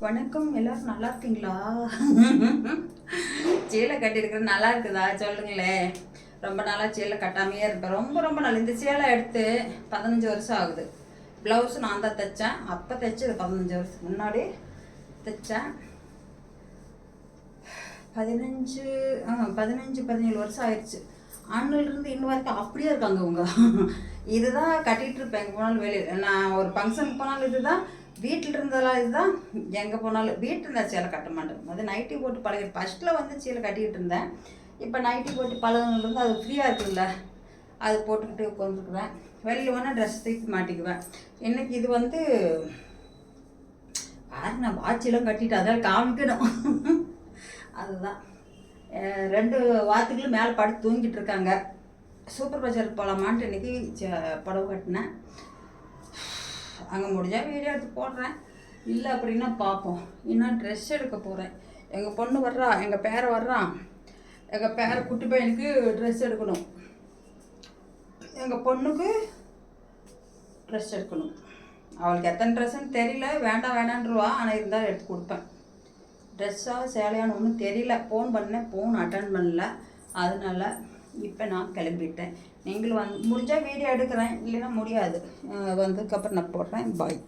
வணக்கம், எல்லாரும் நல்லா இருக்கீங்களா? சேலை கட்டியிருக்கிறது நல்லா இருக்குதா சொல்லுங்களேன். ரொம்ப நாளாக சேலை கட்டாமையே இருப்பேன். ரொம்ப ரொம்ப நாள் இந்த சேலை எடுத்து 15 வருஷம் ஆகுது. ப்ளவுஸ் நான் தான் தைச்சேன். அப்போ தைச்சது 15 வருஷம் முன்னாடி தைச்சேன். 17 வருஷம் ஆயிடுச்சு. அண்ணிலிருந்து இன்னும் வரைக்கும் அப்படியே இருக்காங்க அவங்க. இதுதான் கட்டிகிட்டு இருப்பேன் எங்கே போனாலும். வெளியில் நான் ஒரு ஃபங்க்ஷனுக்கு போனாலும் இதுதான், வீட்டில் இருந்ததெல்லாம் இதுதான். எங்கே போனாலும் வீட்டில் இருந்தால் சேலை கட்ட மாட்டேன். அது நைட்டி போட்டு பழகி ஃபஸ்ட்டில் வந்து சேலை கட்டிக்கிட்டு இருந்தேன். இப்போ நைட்டி போட்டு பழகினதுலேருந்து அது ஃப்ரீயாக இருக்குல்ல, அது போட்டுக்கிட்டு உட்காந்துருக்குவேன். வெளியில் வேணால் ட்ரெஸ் தூக்கி மாட்டிக்குவேன். இன்றைக்கி இது வந்து பாருங்க, நான் வாட்செல்லாம் கட்டிட்டு அதான் காமிக்கணும். அதுதான் 2 வாரத்துக்குள்ள மேலே படுத்து தூங்கிட்டு இருக்காங்க. சூப்பர் பஜாருக்கு போகலாமான்ட்டு இன்றைக்கி புடவை கட்டினேன். அங்கே முடிஞ்சால் வீடியோ எடுத்து போடுறேன், இல்லை அப்படின்னா பார்ப்போம். இன்னும் ட்ரெஸ் எடுக்க போகிறேன். எங்கள் பொண்ணு வர்றா, எங்கள் பேரை வர்றான். எங்கள் பேரை குட்டி பையனுக்கு ட்ரெஸ் எடுக்கணும். எங்கள் பொண்ணுக்கு ட்ரெஸ் எடுக்கணும். அவளுக்கு எத்தனை ட்ரெஸ்ஸுன்னு தெரியல, வேண்டாம் வேண்டான்ருவா. ஆனால் இருந்தாலும் எடுத்து கொடுப்பேன். ட்ரெஸ்ஸாக சேலையானு ஒன்றும் தெரியல. ஃபோன் பண்ணேன், ஃபோன் அட்டன் பண்ணல. அதனால இப்போ நான் கிளம்பிட்டேன். நீங்களும் முடிஞ்சால் வீடியோ எடுக்கிறேன், இல்லைன்னா முடியாது. வந்ததுக்கப்புறம் நான் போடுறேன். பாய்.